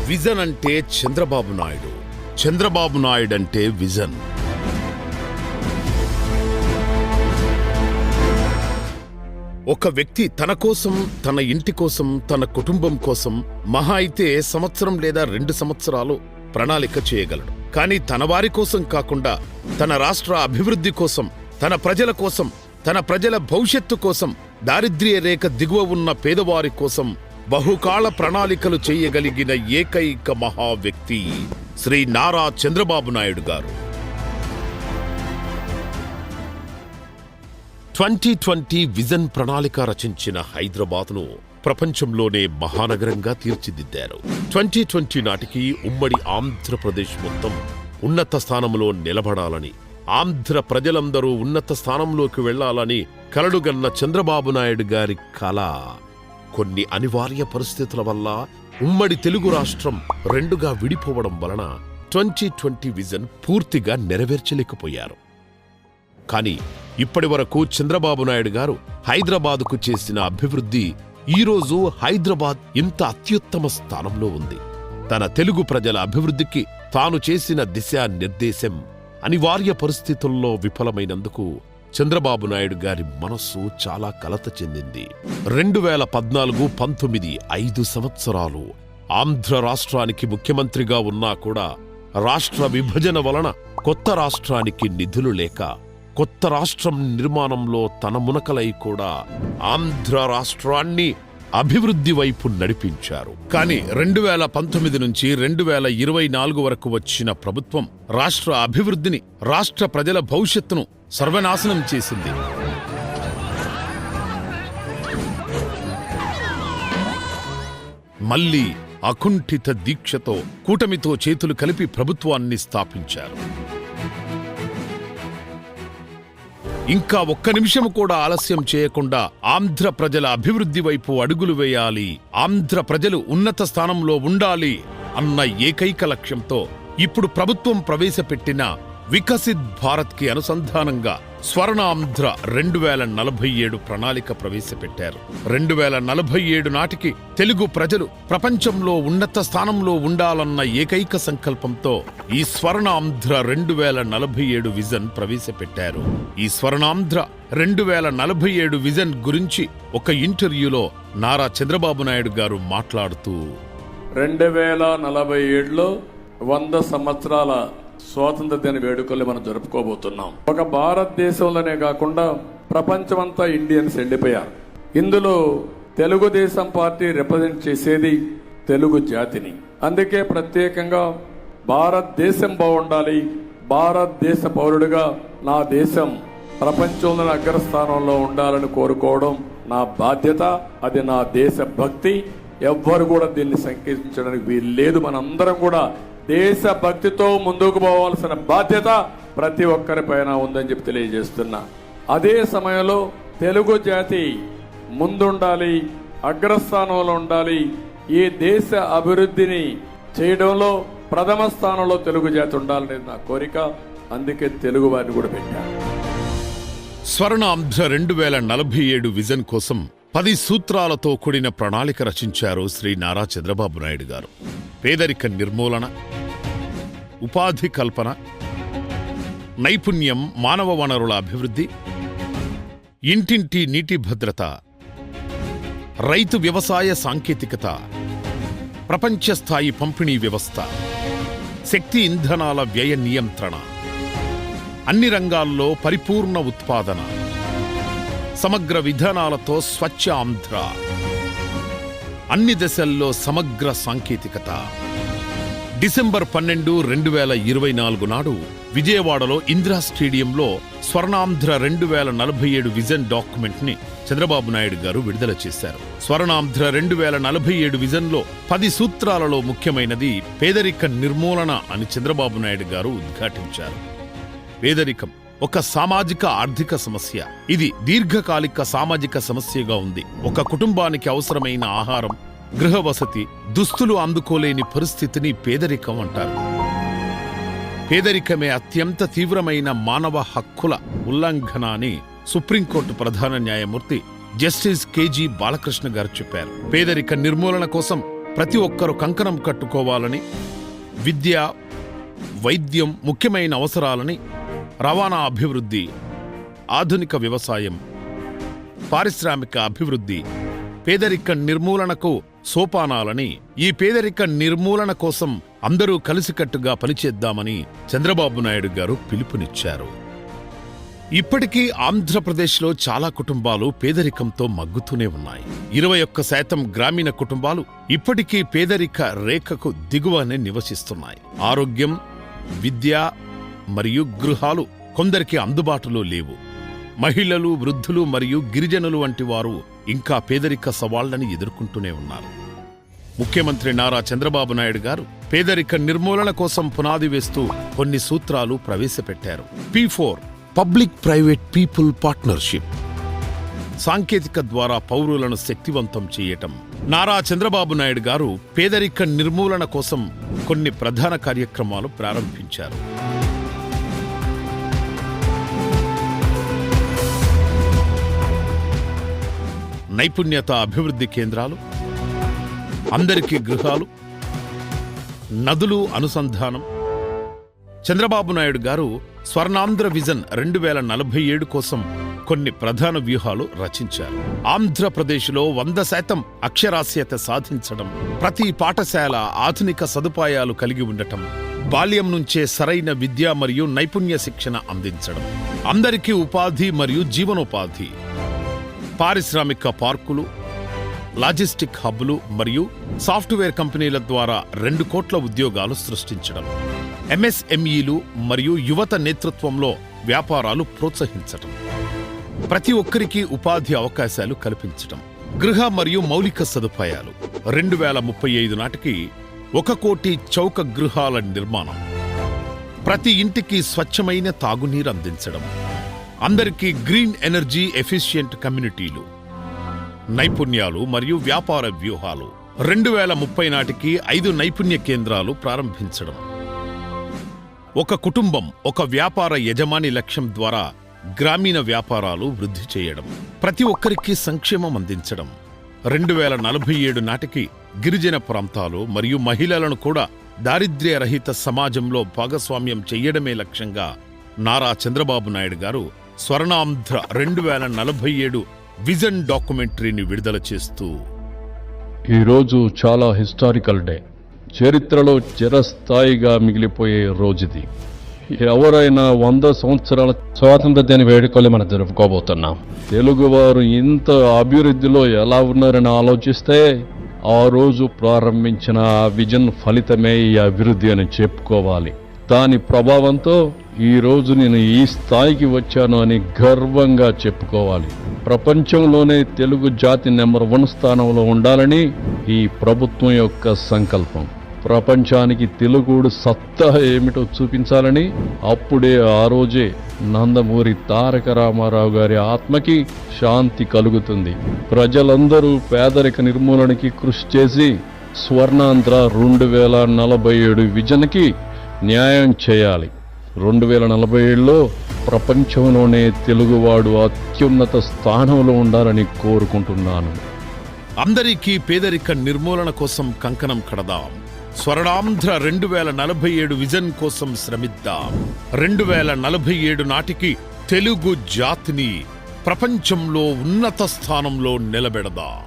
Vision అంటే చంద్రబాబు నాయుడు, చంద్రబాబు నాయుడు అంటే vision. ఒక వ్యక్తి తన కోసం, తన ఇంటి కోసం, తన కుటుంబం కోసం మహా అయితే సంవత్సరం లేదా 2 సంవత్సరాలు ప్రణాళిక చేయగలడు. కానీ తన వారి కోసం కాకుండా తన రాష్ట్ర అభివృద్ధి కోసం, తన ప్రజల కోసం, తన ప్రజల భవిష్యత్తు కోసం, దారిద్ర్య రేఖ దిగువ ఉన్న పేదవారి కోసం బహుకాల ప్రణాళికలు చేయగలిగిన ఏకైక మహా వ్యక్తి శ్రీ నారా చంద్రబాబు నాయుడు గారు. 2020 విజన్ ప్రణాళిక రచించిన హైదరాబాద్ను ప్రపంచంలోనే మహానగరంగా తీర్చిదిద్దారు. 2020 నాటికి ఉమ్మడి ఆంధ్రప్రదేశ్ మొత్తం ఉన్నత స్థానంలో నిలబడాలని, ఆంధ్ర ప్రజలందరూ ఉన్నత స్థానంలోకి వెళ్లాలని కలలుగన్న చంద్రబాబు నాయుడు గారి కల కొన్ని అనివార్య పరిస్థితుల వల్ల ఉమ్మడి తెలుగు రాష్ట్రం 2గా విడిపోవడం వలన 2020 విజన్ పూర్తిగా నెరవేర్చలేకపోయారు. కానీ ఇప్పటి వరకు చంద్రబాబు నాయుడు గారు హైదరాబాదుకు చేసిన అభివృద్ధి ఈరోజు హైదరాబాద్ ఇంత అత్యుత్తమ స్థానంలో ఉంది. తన తెలుగు ప్రజల అభివృద్ధికి తాను చేసిన దిశానిర్దేశం అనివార్య పరిస్థితుల్లో విఫలమైనందుకు చంద్రబాబు నాయుడు గారి మనస్సు చాలా కలత చెందింది. 2014-19 5 సంవత్సరాలు ఆంధ్ర రాష్ట్రానికి ముఖ్యమంత్రిగా ఉన్నా కూడా రాష్ట్ర విభజన వలన కొత్త రాష్ట్రానికి నిధులు లేక కొత్త రాష్ట్రం నిర్మాణంలో తన మునకలై కూడా ఆంధ్ర రాష్ట్రాన్ని అభివృద్ధి వైపు నడిపించారు. కానీ 2019 నుంచి 2024 వరకు వచ్చిన ప్రభుత్వం రాష్ట్ర అభివృద్ధిని, రాష్ట్ర ప్రజల భవిష్యత్తును సర్వనాశనం చేసింది. మళ్లీ అకుంఠిత దీక్షతో కూటమితో చేతులు కలిపి ప్రభుత్వాన్ని స్థాపించారు. ఇంకా ఒక్క నిమిషం కూడా ఆలస్యం చేయకుండా ఆంధ్ర ప్రజల అభివృద్ధి వైపు అడుగులు వేయాలి, ఆంధ్ర ప్రజలు ఉన్నత స్థానంలో ఉండాలి అన్న ఏకైక లక్ష్యంతో ఇప్పుడు ప్రభుత్వం ప్రవేశపెట్టిన వికసిత్ భారత్ కి అనుసంధానంగా స్వర్ణాంధ్ర 2047 ప్రణాళిక ప్రవేశపెట్టారు. 2047 నాటికి తెలుగు ప్రజలు ప్రపంచంలో ఉన్నత స్థానంలో ఉండాలన్న ఏకైక సంకల్పంతో ఈ స్వర్ణాంధ్ర 2047 విజన్ ప్రవేశపెట్టారు. ఈ స్వర్ణాంధ్ర 2047 విజన్ గురించి ఒక ఇంటర్వ్యూలో నారా చంద్రబాబు నాయుడు గారు మాట్లాడుతూ 2047లో 100 సంవత్సరాల స్వాతంత్ర దిన వేడుకలు మనం జరుపుకోబోతున్నాం. ఒక భారతదేశంలోనే కాకుండా ప్రపంచమంతా ఇండియన్స్ ఎండిపోయారు. ఇందులో తెలుగుదేశం పార్టీ రిప్రజెంట్ చేసేది తెలుగు జాతిని. అందుకే ప్రత్యేకంగా భారతదేశం బాగుండాలి, భారతదేశ పౌరుడిగా నా దేశం ప్రపంచంలోని అగ్రస్థానంలో ఉండాలని కోరుకోవడం నా బాధ్యత. అది నా దేశ భక్తి. ఎవ్వరు కూడా దీన్ని సంకేతించడానికి వీలు లేదు. మనందరం కూడా దేశ భక్తితో ముందుకు పోవాల్సిన బాధ్యత ప్రతి ఒక్కరిపైన ఉందని చెప్పి తెలియజేస్తున్నా. అదే సమయంలో తెలుగు జాతి ముందుండాలి, అగ్రస్థానంలో ఉండాలి. ఈ దేశ అభివృద్ధిని చేయడంలో ప్రథమ స్థానంలో తెలుగు జాతి ఉండాలనేది నా కోరిక. అందుకే తెలుగు వారిని కూడా పెట్టాను. స్వర్ణాంధ్ర 2047 విజన్ కోసం 10 సూత్రాలతో కూడిన ప్రణాళిక రచించారు శ్రీ నారా చంద్రబాబు నాయుడు గారు. పేదరిక నిర్మూలన, ఉపాధి కల్పన, నైపుణ్యం, మానవ వనరుల అభివృద్ధి, ఇంటింటి నీటి భద్రత, రైతు వ్యవసాయ సాంకేతికత, ప్రపంచ స్థాయి పంపిణీ వ్యవస్థ, శక్తి ఇంధనాల వ్యయ నియంత్రణ, అన్ని రంగాల్లో పరిపూర్ణ ఉత్పాదన, సమగ్ర విధానాలతో స్వచ్ఛ ఆంధ్ర, అన్ని దశల్లో సమగ్ర సాంకేతికత. డిసెంబర్ 12, 2024 నాడు విజయవాడలో ఇందిరా స్టేడియంలో స్వర్ణాంధ్ర 2047 విజన్ డాక్యుమెంట్ ని చంద్రబాబు నాయుడు గారు విడుదల చేశారు. స్వర్ణాంధ్ర 2047 విజన్ లో 10 సూత్రాలలో ముఖ్యమైనది పేదరిక నిర్మూలన అని చంద్రబాబు నాయుడు గారు ఉద్ఘాటించారు. పేదరికం ఒక సామాజిక ఆర్థిక సమస్య. ఇది దీర్ఘకాలిక సామాజిక సమస్యగా ఉంది. ఒక కుటుంబానికి అవసరమైన ఆహారం, గృహ వసతి, దుస్తులు అందుకోలేని పరిస్థితిని పేదరికం అంటారు. పేదరికమే అత్యంత తీవ్రమైన మానవ హక్కుల ఉల్లంఘన అని సుప్రీంకోర్టు ప్రధాన న్యాయమూర్తి జస్టిస్ కేజీ బాలకృష్ణ గారు చెప్పారు. పేదరిక నిర్మూలన కోసం ప్రతి ఒక్కరూ కంకణం కట్టుకోవాలని, విద్య, వైద్యం ముఖ్యమైన అవసరాలని, రవాణా అభివృద్ధి, ఆధునిక వ్యవసాయం, పారిశ్రామిక అభివృద్ధి, పేదరిక నిర్మూలనకు సోపానాలని, ఈ పేదరిక నిర్మూలన కోసం అందరూ కలిసికట్టుగా పనిచేద్దామని చంద్రబాబు నాయుడు గారు పిలుపునిచ్చారు. ఇప్పటికీ ఆంధ్రప్రదేశ్లో చాలా కుటుంబాలు పేదరికంతో మగ్గుతూనే ఉన్నాయి. 21% గ్రామీణ కుటుంబాలు ఇప్పటికీ పేదరిక రేఖకు దిగువనే నివసిస్తున్నాయి. ఆరోగ్యం, విద్య మరియు గృహాలు కొందరికి అందుబాటులో లేవు. మహిళలు, వృద్ధులు మరియు గిరిజనులు వంటి వారు ఇంకా పేదరిక సవాళ్లని ఎదుర్కొంటూనే ఉన్నారు. ముఖ్యమంత్రి నారా చంద్రబాబు నాయుడు గారు పేదరిక నిర్మూలన కోసం పునాది వేస్తూ కొన్ని సూత్రాలు ప్రవేశపెట్టారు. P4 public private people partnership, సాంకేతిక ద్వారా పౌరులను శక్తివంతం చేయటం. నారా చంద్రబాబు నాయుడు గారు పేదరిక నిర్మూలన కోసం కొన్ని ప్రధాన కార్యక్రమాలు ప్రారంభించారు. నైపుణ్యత అభివృద్ధి కేంద్రాలు, అందరికీ గృహాలు, నదులు అనుసంధానం. చంద్రబాబు నాయుడు గారు స్వర్ణాంధ్ర విజన్ 2047 కోసం కొన్ని ప్రధాన వ్యూహాలు రచించారు. ఆంధ్రప్రదేశ్లో 100% అక్షరాస్యత సాధించడం, ప్రతి పాఠశాల ఆధునిక సదుపాయాలు కలిగి ఉండటం, బాల్యం నుంచే సరైన విద్య మరియు నైపుణ్య శిక్షణ అందించడం, అందరికీ ఉపాధి మరియు జీవనోపాధి, పారిశ్రామిక పార్కులు, లాజిస్టిక్ హబ్లు మరియు సాఫ్ట్వేర్ కంపెనీల ద్వారా 2 కోట్ల ఉద్యోగాలు సృష్టించడం, MSMEలు మరియు యువత నేతృత్వంలో వ్యాపారాలు ప్రోత్సహించటం, ప్రతి ఒక్కరికి ఉపాధి అవకాశాలు కల్పించటం, గృహ మరియు మౌలిక సదుపాయాలు. 2035 నాటికి 1 కోటి చౌక గృహాల నిర్మాణం, ప్రతి ఇంటికి స్వచ్ఛమైన తాగునీరు అందించడం, అందరికీ గ్రీన్ ఎనర్జీ ఎఫిషియెంట్ కమ్యూనిటీలు, నైపుణ్యాలు మరియు వ్యాపార వ్యూహాలు. 2030 నాటికి 5 నైపుణ్య కేంద్రాలు ప్రారంభించడం, ఒక కుటుంబం ఒక వ్యాపార యజమాని లక్ష్యం ద్వారా గ్రామీణ వ్యాపారాలు వృద్ధి చేయడం, ప్రతి ఒక్కరికి సంక్షేమం అందించడం. 2047 నాటికి గిరిజన ప్రాంతాలు మరియు మహిళలను కూడా దారిద్ర్యరహిత సమాజంలో భాగస్వామ్యం చెయ్యడమే లక్ష్యంగా నారా చంద్రబాబు నాయుడు గారు స్వర్ణాంధ్ర 2047 విజన్ డాక్యుమెంటరీని విడుదల చేస్తూ, ఈరోజు చాలా హిస్టారికల్ డే, చరిత్రలో చిరస్థాయిగా మిగిలిపోయే రోజుది. ఎవరైనా 100 సంవత్సరాల స్వాతంత్ర దిన వేడుకలు మనం జరుపుకోబోతున్నాం. తెలుగువారు ఇంత అభివృద్ధిలో ఎలా ఉన్నారని ఆలోచిస్తే ఆ రోజు ప్రారంభించిన ఆ విజన్ ఫలితమే ఈ అభివృద్ధి అని చెప్పుకోవాలి. దాని ప్రభావంతో ఈ రోజు నేను ఈ స్థాయికి వచ్చాను అని గర్వంగా చెప్పుకోవాలి. ప్రపంచంలోనే తెలుగు జాతి నెంబర్ 1 స్థానంలో ఉండాలని ఈ ప్రభుత్వం యొక్క సంకల్పం. ప్రపంచానికి తెలుగుడు సత్తా ఏమిటో చూపించాలని అప్పుడే ఆ రోజే నందమూరి తారక రామారావు గారి ఆత్మకి శాంతి కలుగుతుంది. ప్రజలందరూ పేదరిక నిర్మూలనకి కృషి చేసి స్వర్ణాంధ్ర 2047 విజన్కి న్యాయం చేయాలి. 2047లో ప్రపంచంలోనే తెలుగువాడు అత్యున్నత స్థానంలో ఉండాలని కోరుకుంటున్నాను. అందరికీ పేదరిక నిర్మూలన కోసం కంకణం కడదాం. స్వర్ణాంధ్ర 2047 విజన్ కోసం శ్రమిద్దాం. 2047 నాటికి తెలుగు జాతిని ప్రపంచంలో ఉన్నత స్థానంలో నిలబెడదాం.